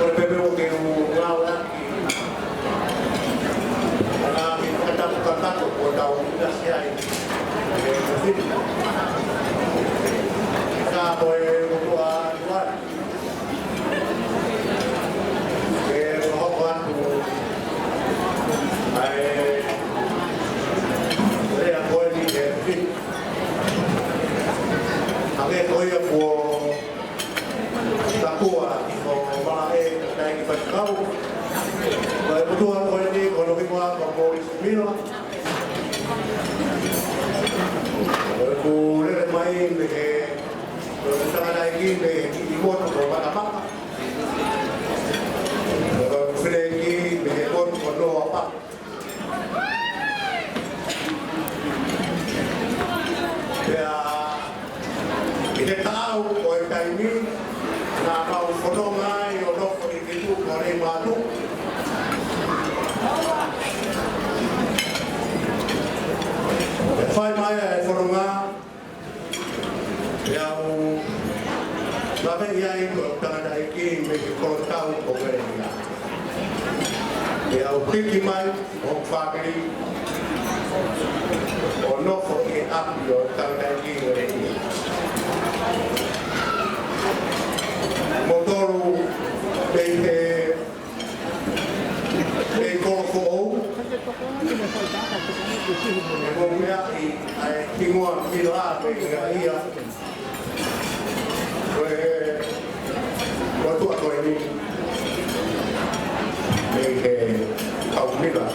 por ejemplo, que un aula que estamos tratando por la universidad está por el mundo actual que nos ocupa Ake koia po takua o malae kai ki pakau. Ba butuh ko ni ko no ki mo ko ismino. Ko le mai me ke ko ta lagi me ki mo ko ba ta ma. Ko fle ki me ko no apa. Ya Kita tahu bahwa ini nama ufononga yono itu kore madu. Fai mai ufononga yang lama ia itu tangan iki mesti kalau tahu kore dia. Ya ukiki mai family ono foki up yo tangan iki kore dia. Motoru de Corfo Momia e Timor Milá ia waktu aku ini au Milá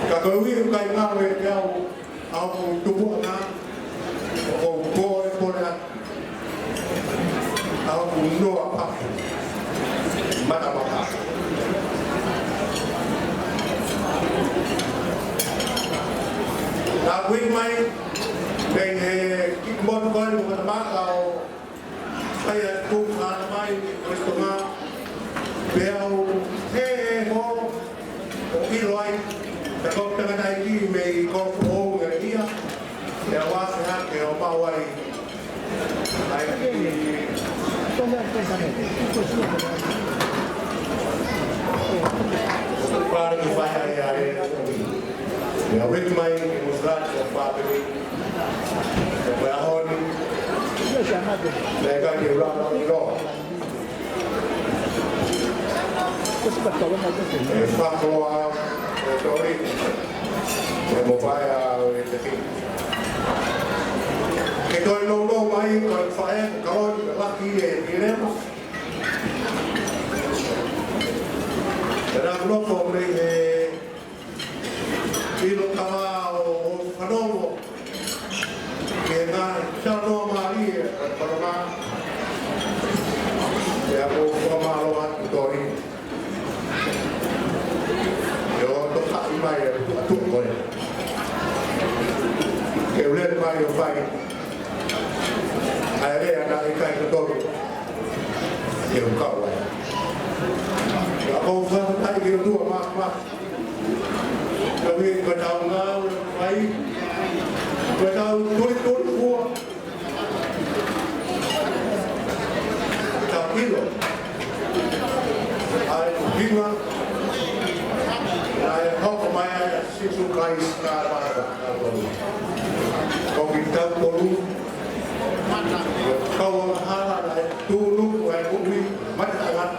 kalau wir kai ngawe kau au tubuh na o boy pora aku no apa mata mata aku mai dengan kickball kau bukan makau saya bukan mai bersama beliau mo piloi kalau dengan lagi mai kau dia ya wasa ke opawai para que vai a ya with my muslat of family we are on mereka di ruang lo fakwa story mobile que tôi lâu lâu mai còn phải có lucky thì đấy ra lúc hôm nay đi lúc nào ở đâu cái này cho nó mà đi còn mà ya có mà lo ăn tôi yo tôi thả mai tụt rồi kêu lên mai phải akhirnya anak ikan betul yang kau lah. Kau faham tak kira dua mak. Tapi kau tahu ngau baik, kau tahu tulis buah. Tapi lo, ayat bima, ayat kau kemana si sukai sekarang. Kau kita perlu kau hal dulu yang bumi macam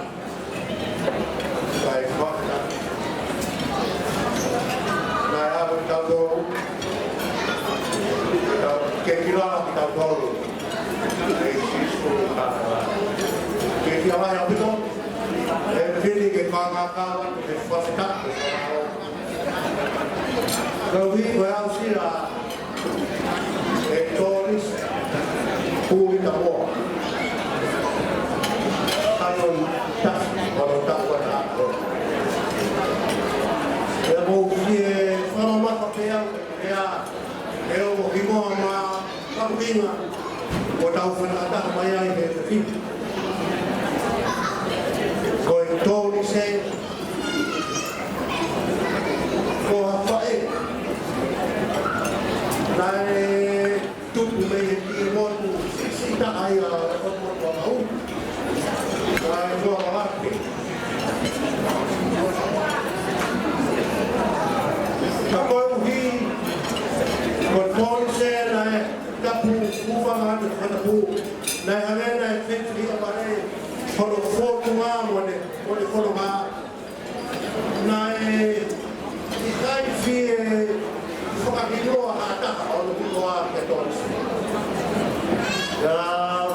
baik fakta. Nah, apa kita tahu? Kira kita tahu. Kira yang betul. Jadi kita kawan fakta. Kalau kita sih lah, ekonomis Puri tahu, kalau tas kalau tak buat apa, ya mungkin kalau macam yang kalau kita mah kambing, kita tahu kan ada maya ini tapi, kau itu ni saya, kau apa naik tubuh menjadi mon. Tak ayah orang mau Tua Malaki. Kako uhi konponse na tapu ufanga na tapu na arena fitri apare kono foto nga mone kono ma na ikai fie foka kiloa ata ono kiloa ketonse ya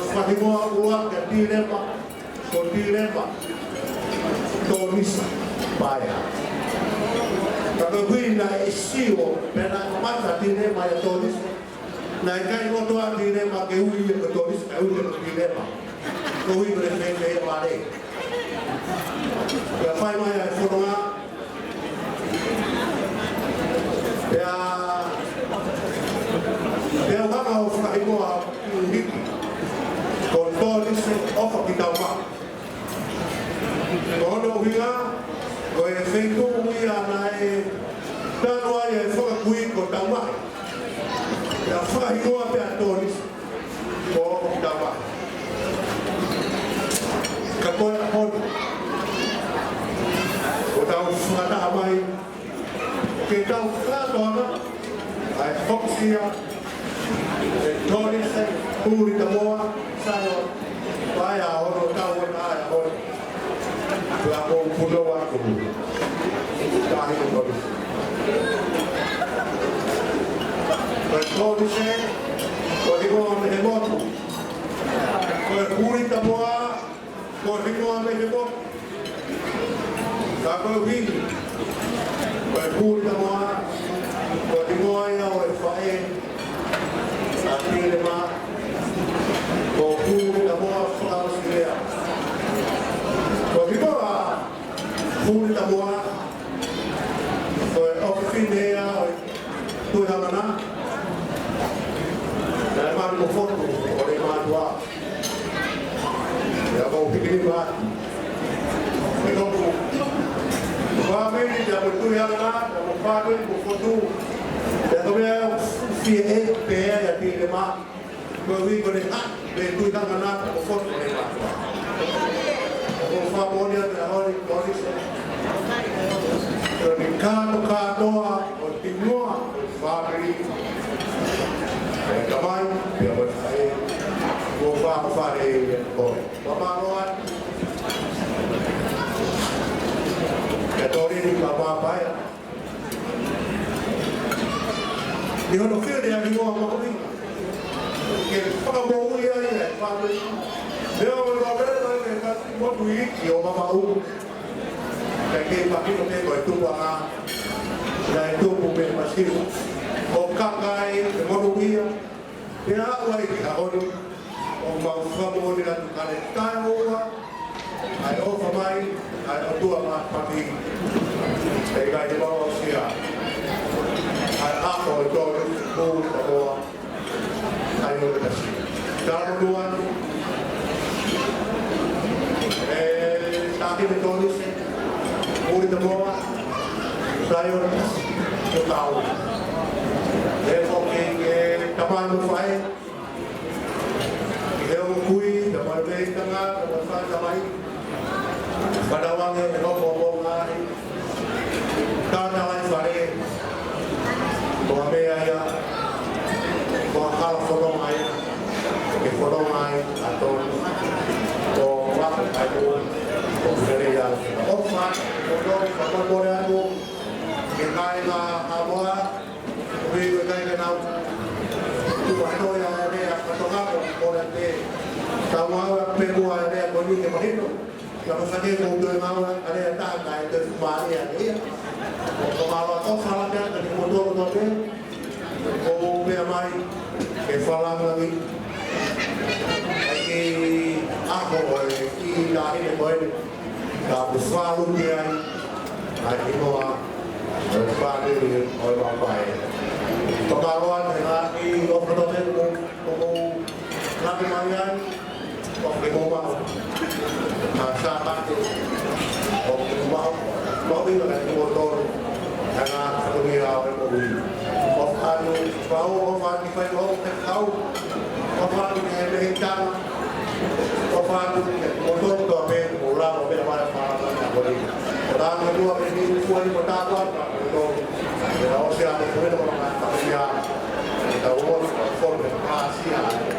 foka kiloa ua ke dilema tonisa baya Kalau hui na isiwo pena mata dilema ya tonis na ikai ngoto a dilema ke hui ke tonis ke hui ke dilema ko hui berefefe ya mare ya fai mai ya foronga ya kama ufahimo a hiki kon tonis ofa kitama kono huiga ko e feito huia na e tano ai e foka kui ko tama ya fai noa pe atonis ko tama ka ko na hon ko tau fata mai ke tau fata ana ai foxia e tonis e puri tamoa sayo vai a ono tau na ai hon la con pulo wa ko tahi ko ko dice ko dico me moto ko puri tamoa ko dico me moto ka ko vi ko puri tamoa ko dico ya o fae sa tilema ko puri tamoa fa siria ko dico puri tamoa ko offinea tu hamana dalam mo foto oleh matua ya mau pikir ba itu kami dia betul yang mana mau pakai foto ya kami VP ya di lema kami boleh betul yang mana foto oleh matua mau favoria de ahora polis Ricardo Catoa continua Fabri Kamai dia bersaing Gofa Fare Boy Pamaruan Ketori di apa ya di hono fio dia di gua mau ni ke pakamu ya ya Fabri dia berada di dekat mobil yo mau Kaki pakai pakai itu wah, dah itu bukan masih. Okakai, monuia, dia awal ini ahon, orang kamu ni kan kali tahu wah, ayo famai, ayo tua mat pagi, mereka di bawah sia, ayo aku itu tu bawah, ayo kasih. Dalam tuan, tapi betul ni. Uri tamoa sayo ko tao levo ke tamano fai levo kui tamar be tanga tamar tamai padawang e no bobo ngai tana lai fare ko me aya ko hal folong ai ke folong ai aton ko wa ayo ko ya ofa Kalau kapal bola tu, kita ina abah, kita ina tu bato ya ada katonga bola te, tawa peru ada boni ke mahino, kalau saja mobil mawa ada tak ada itu bari ada ya, kalau kau salah dia dari motor tu, kau biamai, kefalang lagi, lagi aku boleh, kita ini boleh. Kalau selalu dia hari doa berpadu oleh bapak. Pengaruhan hari operasi untuk nabi mayan, oke mau sahabat itu, oke mau ini kan motor, karena dunia orang mobil. Okan bau, okan dipelok, tahu, okan dihentikan, okan motor tu apa? ni matawa no ya o sea de bueno con la familia da uno forma Asia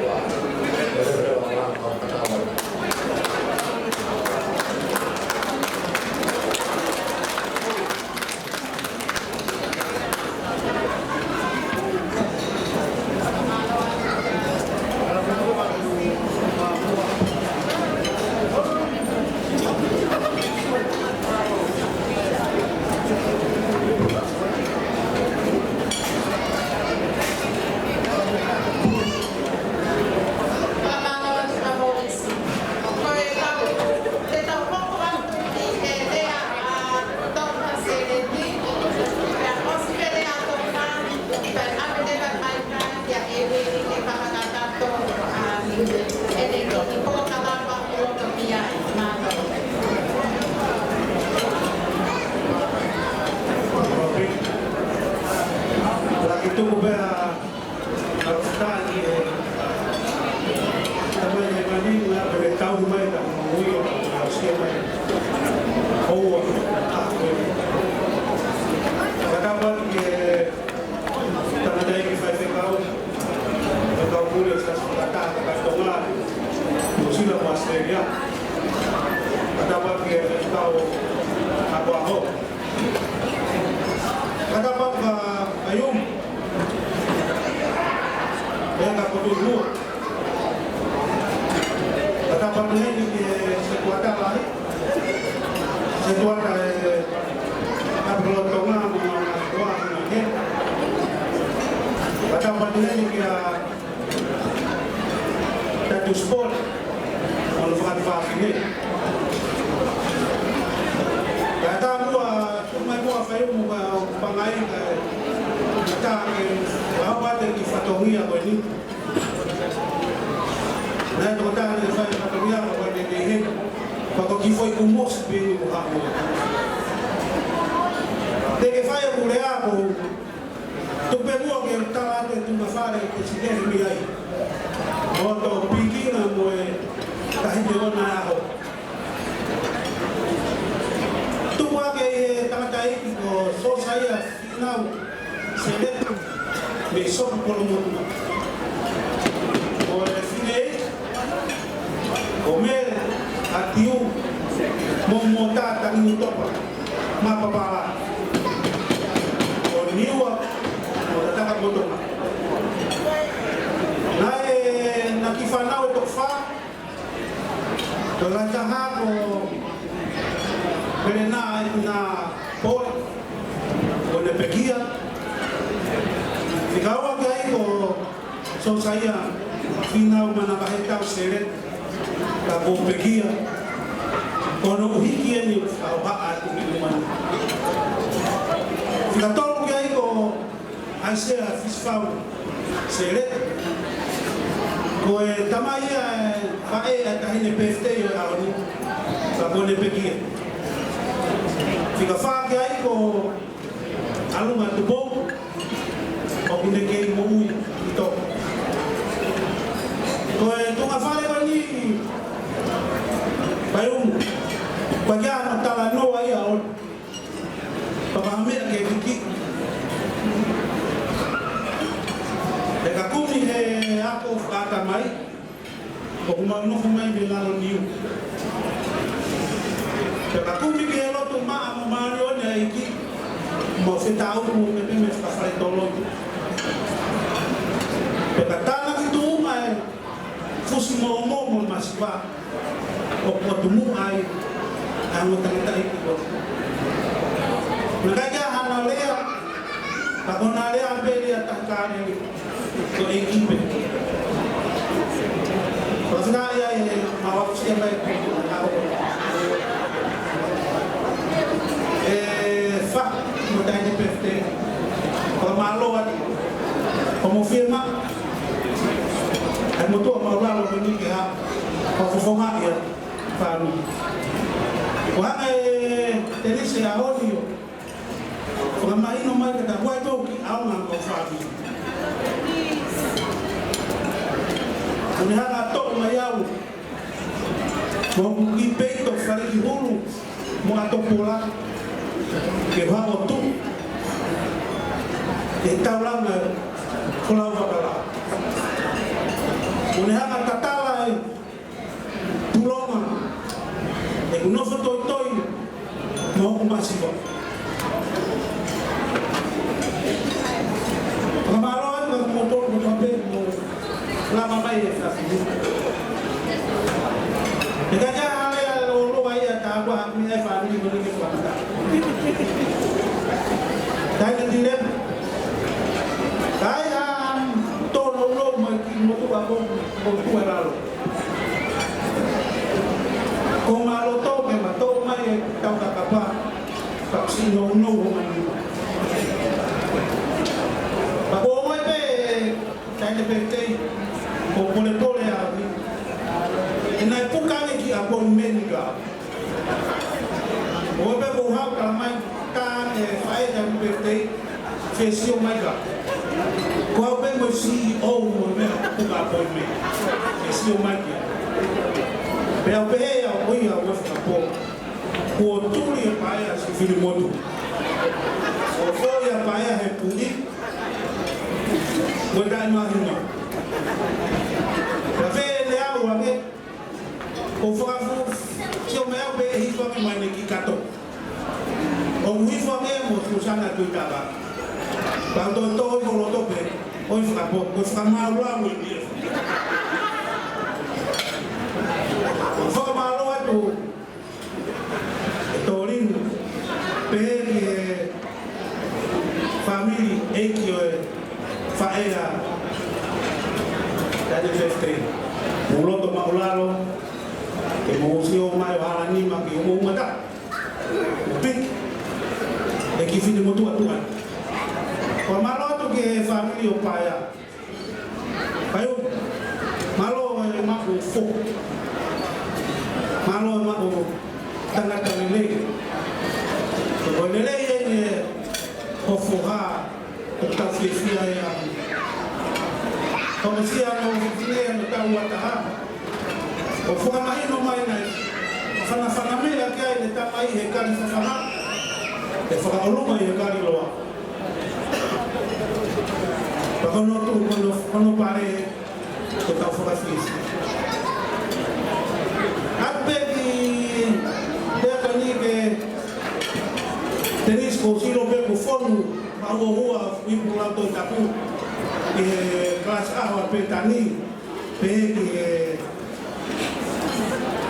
Mo i peito fare di hulu mo atopola ke vamo tu e taulanga kola wakala une hanga tatala e pulonga e kunoso toi toi mo kumasiwa kamaro atu ka motor mo tape mo lama mai e fasi e kaja ale lo vai ata kwa mi e fani mo ni kwa ta dai dire dai to lo mo ki mo tu ba mo ku era lo ko malo to me ma to mai ta ka pa pa si no mai ba ko mai be dai de pete ko pole a ina puka ni ki a bon menga o be ko ha ka mai ka e fai da pete fesio mai ga ko be mo si o mo me puka bon me fesio mai ga be a be ya o ya o fa po ko tuli pa ya si fili moto o fo ya pa ya he puni o dai ma hino la fe le a o ame o fa fu si o me a be hi fa me mane ki kato o wi fa me mo su sana tu taba ba to lo to pe o fa po o fa ma lo a mo ni fa ma lo a to torin pe family ekio fa era da de feste ulo to maulalo ke mo si o mai hala ni ma ke mo mata pik e ki fini mo tu atuan ko malo to ke family o paya payo malo ma ko fo malo ma ko tanga tanga ko le o foha o tafifia ya o sia no vile no tawa taha o foha mai no mai nai fana me la kai le tamai he kan fana e foha o luma he kan loa pa kono tu kono pare ko ta foha fis ape di de kani ke tenis ko silo pe ko fonu ma o i pula to tapu e kelas A wa pe tani pe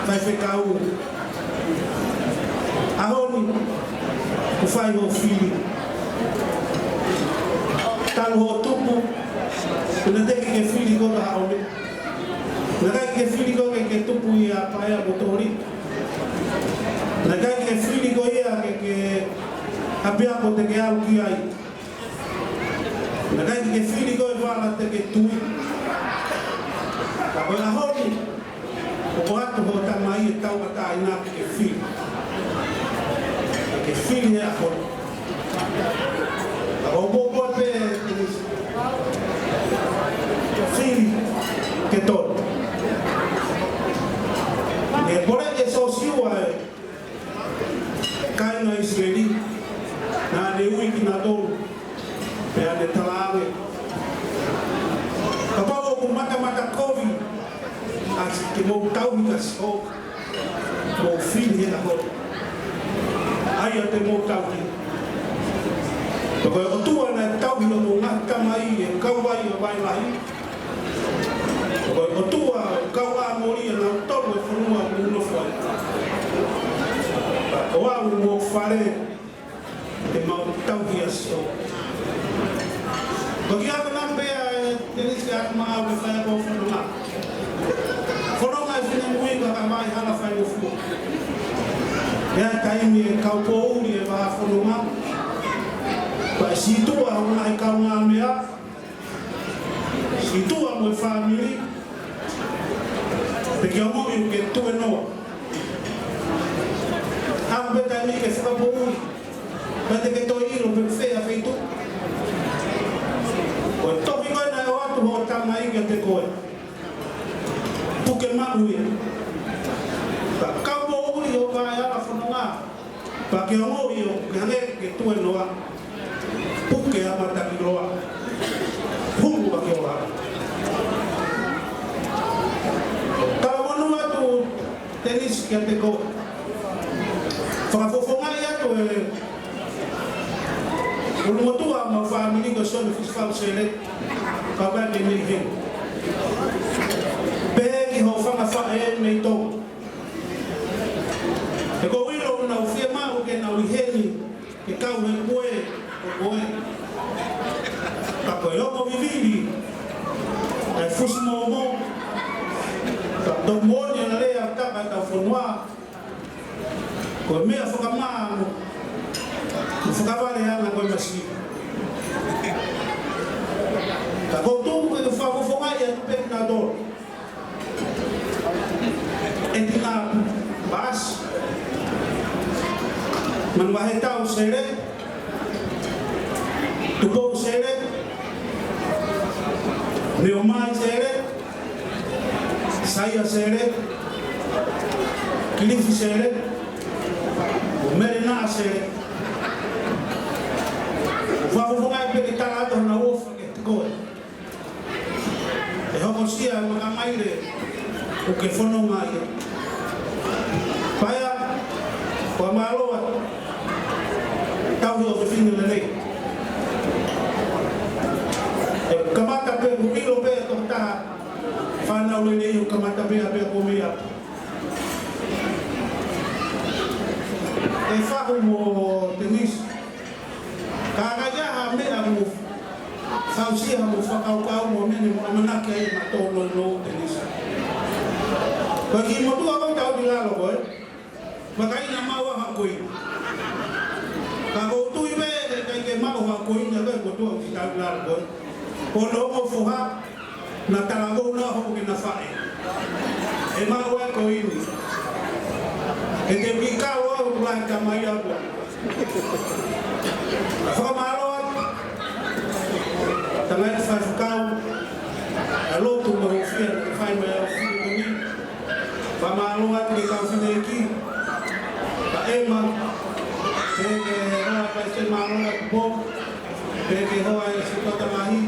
vai ficar o aonde o fai o filho tal o tupo não tem que filho go da aonde não tem que filho go que tupo ia paia motori não tem que filho go ia que abia ko te ke au ki ai na kai ke fili ko vala te ke tui ka ko la honi ko atu ho ta mai tau ka ina ke fili a ko ka o bo pe fili ke to e pore e sosiu ai kai na israeli na de wiki na do pe ade talawe kapao ko mata covid as que mo tau ka so mo fili na ko ai ate mo tau ki ko o tu na tau no na kamai e kawai o vai lai ko o tu kawa mori na to mo funu a no foi o wa mo fare e mau tau ki aso bagi apa nambe jenis ka ma ave fa ko fonoma fini mui ka mai hala fa no fu ya taimi ka po uri e va fonoma pa si tu a una ka una mea si tu a mo family perché o mo che tu e no ambe taimi che fa po uri Pate que to iro pe fea feito. O to mi na o atu ho ta mai que te koe. Puke ma ui. Ka ka bo uri o vai ala fononga. Pake ongo iyo kare ke tue noa. Puke ama takiroa. Pungu pake oa. Kalamonu atu tenis kia te ko. Whakafofongai atu Ulumotua ma family ko so fiscal sele ka ba ni ni Pegi ho fanga fa me to. E ko wilo na ufie ma o ke na uheni ke ka we boe o boe. Ka ko yo mo viviri. E fusmo mo. Ka do mo ni na le ata ka ta fonwa. Ko me afoka ma Fukavale yana kwa masi. Kagotu kwa kufafonga ya pekador. Etina bas. Manwaheta usere. Tupo usere. Neoma usere. Saya usere. Kilifi usere. Merina usere. Whafongai peke tārato na ofa ke te koe. E hoko sia maka maire o ke whanonga ia. Paia, kua māloa, tauhi o te whina na nei. E kamata pe kukilo pe to taha, whanau le nei o kamata pe a pe a komea. E whahu mo te nisi. Kagaya ha me a mo fausia mo whakaukau mo mene mo manake ai ma tono no tenis. Pagi mo tu abang tau di lalo boy. Makai na mawa ha koi. Kago tu ibe kai ke mau ha koi na be ko tu ki tau lalo boy. Ko no mo fuha na talago na ho ki na fae. E mawa ko ini. E te bika wa ulan kamai abla. Whakamaloat, tangai whaiwhakau, a lotu marofia, whai mai au whini. Whamaloat, ke kau whineki, ka ema, peke hoa pai se maloat bom, peke hoa e se kota mahi,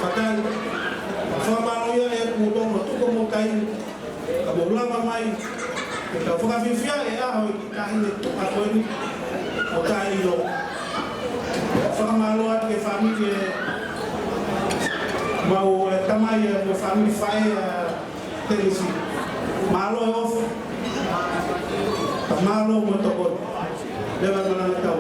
patai. Whamaloia e kutongo tuko mo kai, ka mo lama mai, ke ka whakawhiwhia e aho i ki tahine tuka koeni, o tai o. Whakamaloat ke familie mau tamai mo family fai telesi. Malo e ofu. Malo mo tokot. Lewa mana tau.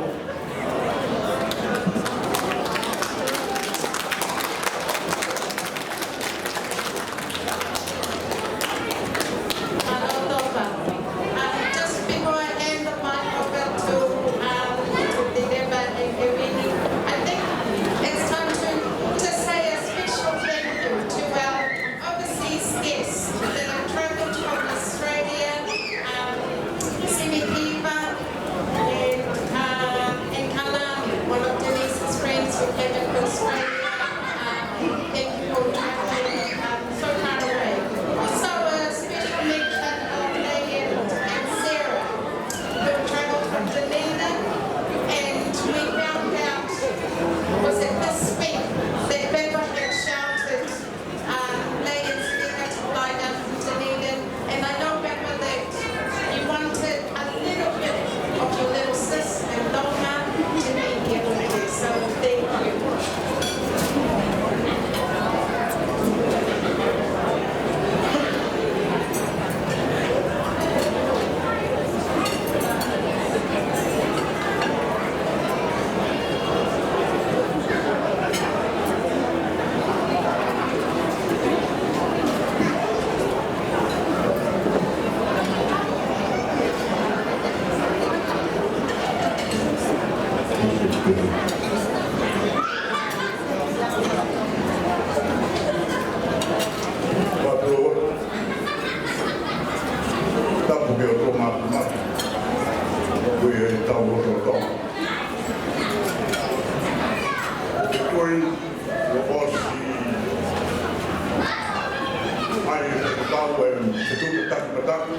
se tu tak petang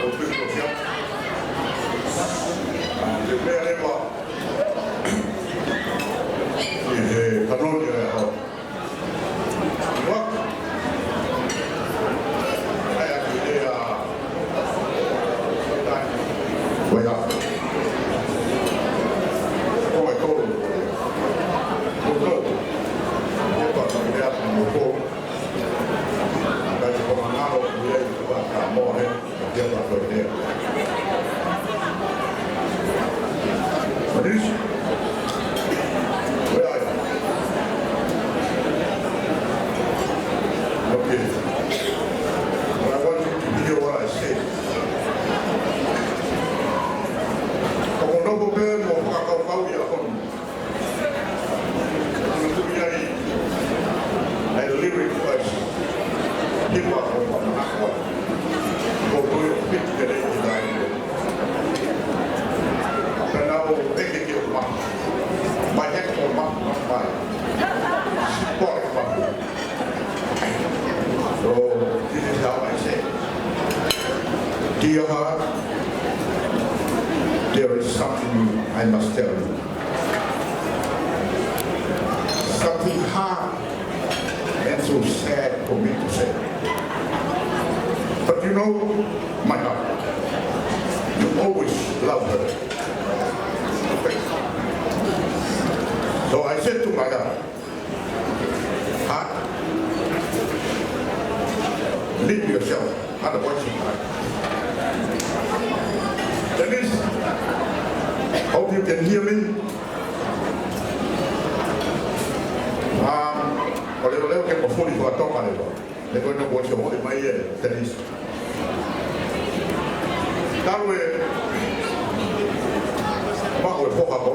o tu Dear heart, there is something I must tell you. Something hard and so sad for me to say. But you know, my heart, you always loved her. So I said to my heart, leave yourself, otherwise you die. That is, hope you can hear me. Kalau kita perform di suatu tempat itu, mereka nak buat semua di mana tenis. Kalau mak orang pokok apa,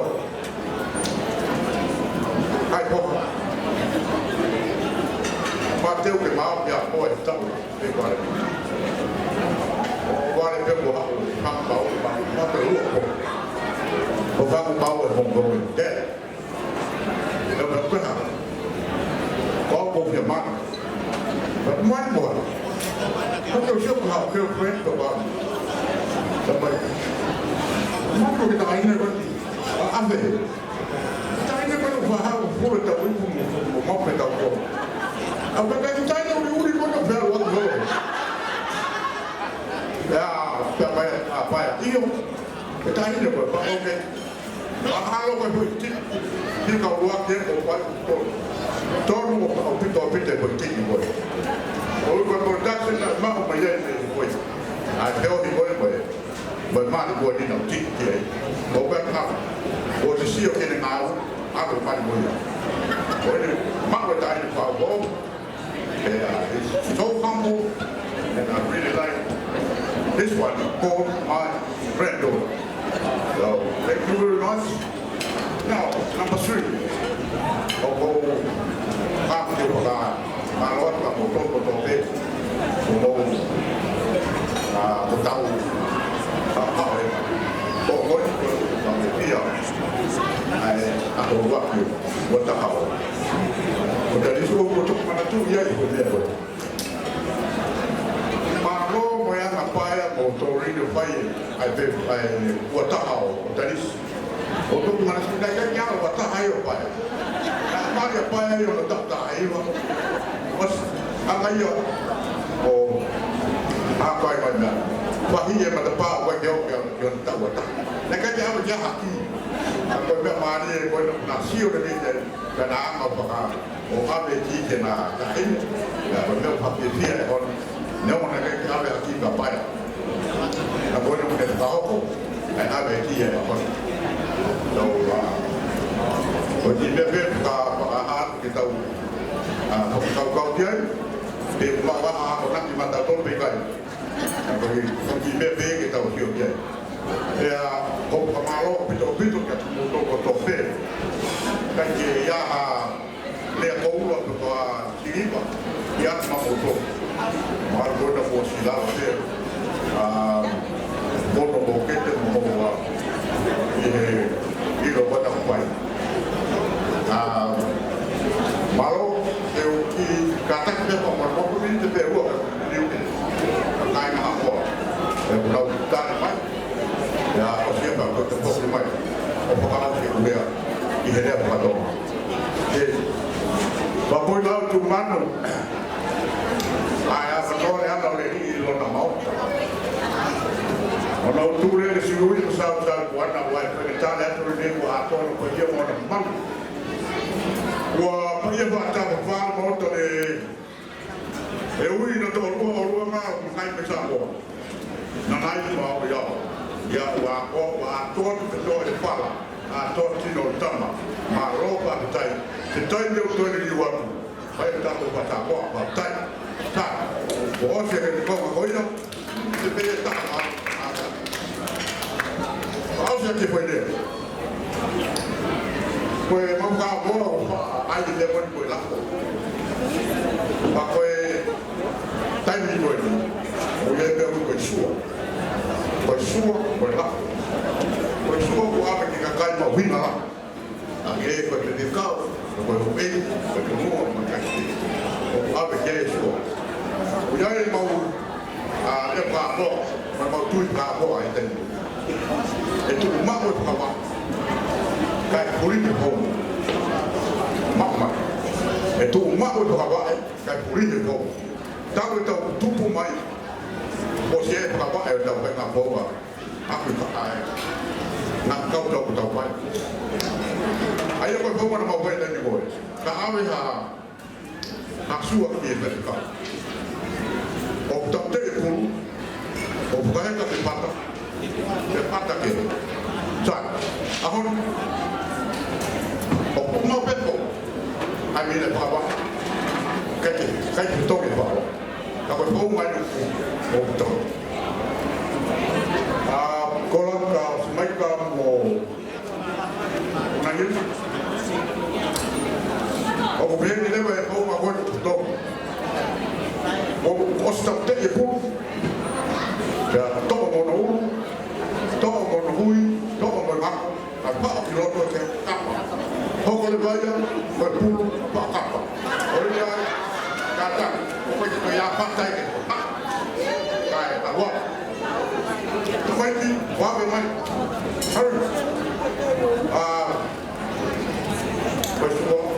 hai pokok, mak tahu ke mak dia boleh tahu mereka. Orang yang berbuat hak bau, mak terlalu apa, orang bau orang bau, deh, kita berperang. Có một nhà mạng vẫn ngoan buồn không được siêu học kêu friend của bạn cho mình mắt của cái tay này vẫn ăn về tay nó vẫn vào vô được tàu với một móc về tàu rồi ở bên đây tay nó đi có được về luôn rồi ya phải phải yêu cái tay này vẫn ok và hai lúc phải đi cầu qua kia của quán Todo o pito por ti boy. O ko production na ma o mayen ni boy. A teo di boy boy. Boy ma di boy ni no ti ti. O ba ka. O si si o ke na a ko pa boy. Boy ni ma ko dai ni pa bo. It's so humble and I really like this one called my granddaughter. So thank you very much. Now number 3. Aku juga malot kamu betul umum tahu apa pokoknya kamu dia aku waktu buat tahu dari suruh untuk mana tu dia ikut dia malu moyang apa ya motori itu bayi buat tahu dari untuk mana sebenarnya yang buat tahu apa ya Maria Paya yo no tata iwa. Was angayo o apa iwa na. Pahiye matapa wa yo yo tawa. Nakaja wa jahaki. Ako be mari ko na siyo de kana ama baka o abe ki na ta in. Ya ba me papi fia on. No na ka abe ki ba paya. Ako no ke ta ko. Ai abe ki ya on. So Jadi bebek pahat kita kau dia di bawah orang di mata tu pegang. Jadi bebek kita usia dia. Ya kau kemalu betul kat motor kotor. Dan dia lihat kau luar tu sini pak. Dia sama motor. Malu dah posilah dia. Motor boket tu mau. Ini robot apa? Malu eu kata kita pemormon ini terbaru dia kain apa? Kalau kita ni, ya pasti akan bertemu lagi. pakala ki ulia I hele pato e va poi la tu mano ai a pato le ana le I lo na mau ona tu le si lui sa sa wana wa pe ta le tu le wa to ko ye mo na man wa pa ye va ta va mo to le e ui na to o ma ngai pe sa mo na nai ma o ya wa to te to e fala a to ti no tama ma roba tai te tai de to ni wa vai ta ko ta ko pa tai ta o se ke ko ko ina te pe ta ma a se ke foi de pues mo ka ko ai de ko ko la ko pa ko tai ni ko o ye pe ko suo ko la ko suo ko ave ki ka kai ma wina la a ge ko te de ka ko o pe ko mo ma ka ki o ave ke suo o ya e ma a e pa ko ma tu ka ko ai te e tu ma ko ka wa kai politiko mama e tu ma ko ka wa kai politiko ta ko ta tu pu mai o se ka wa e ta ko na ko wa a ko ka ai na ka ta wa ai ko ko ma wa ni ko ka ave ha sua ki e ka o ta te pu o ka ka te pata ke sa ahon o no pepo ai mi le papa kai to ke pa ka ko mai o to kola ka mai ka mo na ni o ko bien le va o ma ko to o sta te e pu ya to mo no to mo no hui to mo ma a pa ki lo to ke kapa hoko le vaya ko pulu pa kapa o ya kata ko ko ya pa tai ke kai a wa to mai ti wa be mai har ko so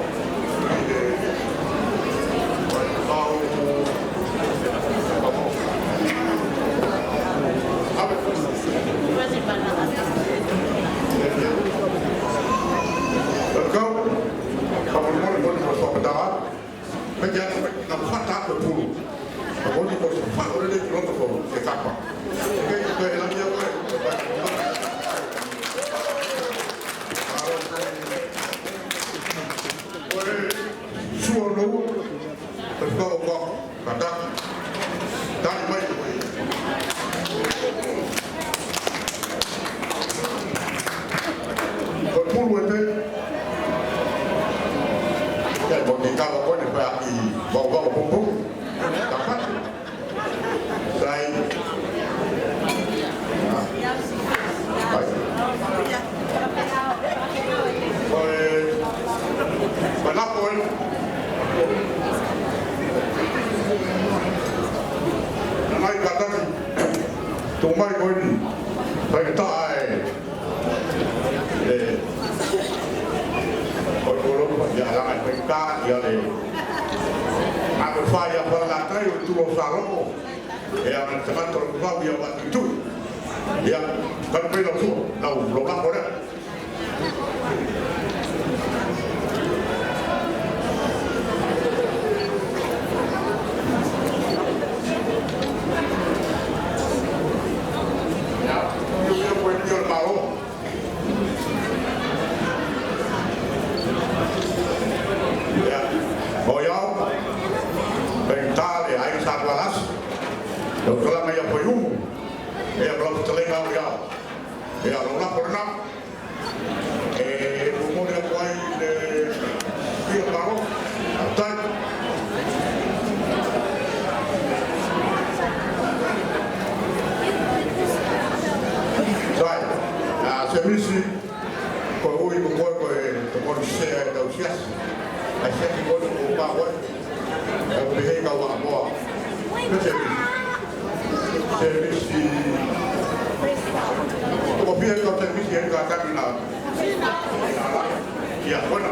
Ya, bueno.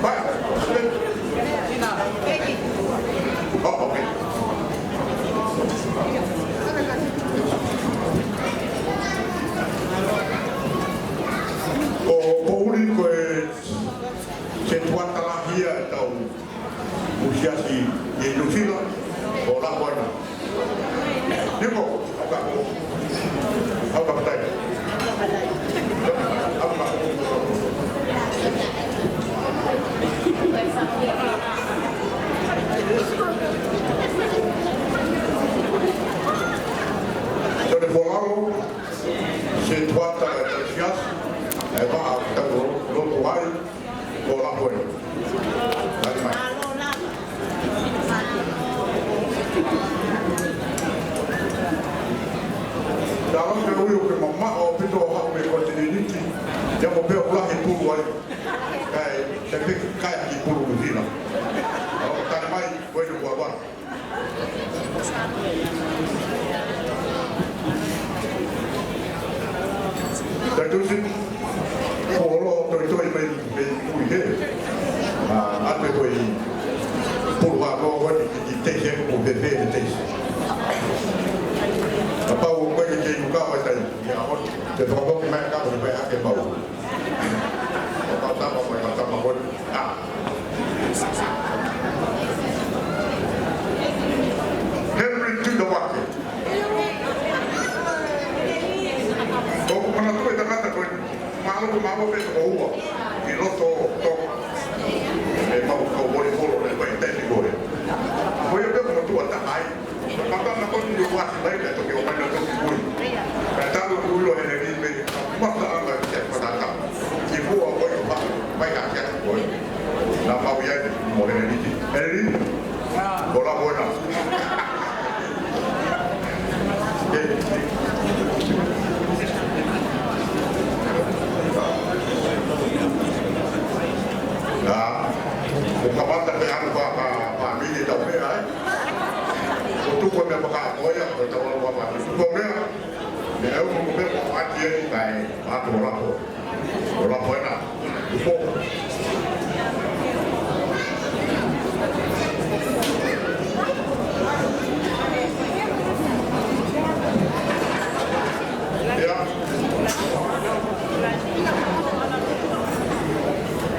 Vaya. Oh, okay. O único se tuata la guía tau usiasi y lucida o la buena. Digo, apa betul? Apa? Jadi volaro se tuata usias va a estar lo cual o la buena. Dalam keruyu ke mama o pito ha me kontiniti ya mo pe ola he pulu ai kai tapi kai ki pulu dina o tan mai ko ni wa da tu sin o lo to me ku he a pe ko i pulu wa ko ni te he ko de te apa wo ko ke juga apa tadi ya awak de toko ki mai ka ko pe ake ba wo apa ta ko mai ta ma ko Henry to the market ko kana tu eta kata ko malo pe ko wo i no to e ma ko wo ni ko le ba te ni ko ko yo ko tu ata ai maka na ko ni wa lai le to ke o mai no to ku ta lo ku lo he ni me ma ta anga ke pa ta ka ki bu o ko ba mai ka ke ko na ma wi ai mo he ni ko la buena Kapag tabihan pa mili daw me ay tu ko me baka ko ya ko tawo wa pa ko me ne au ko me ko atie kai a to la ko na ko ya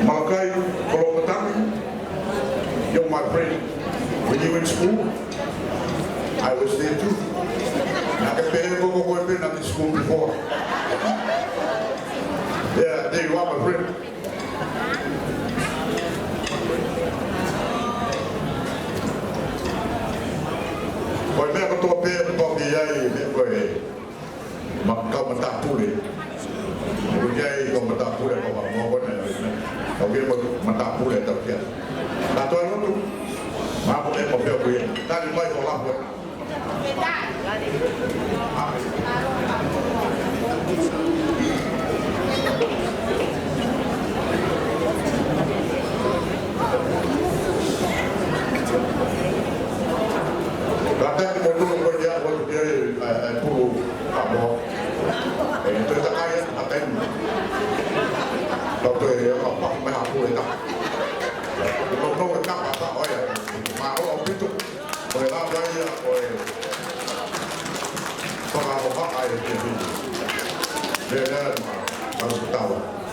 Malakai kalau petang you're my friend when you in school I was there too. I can pay go been at the school before. Yeah, there you are, my friend. Kau ni aku tu pay kau kiai ni kau kau mentah pulih. Kau kiai kau mentah pulih kau mau kau ni. Kau kiai mentah pulih tak kiai. Nah tuan tu, maaf ni kau kiai. Tadi mai kau lah buat. Datang untuk bekerja waktu dia puluh kamu, itu tak kaya datang. Doktor dia apa mengaku itu. Doktor dekat apa? Oh ya, mau itu. Boleh apa ya? Boleh. Kalau apa air dia, dia harus tahu.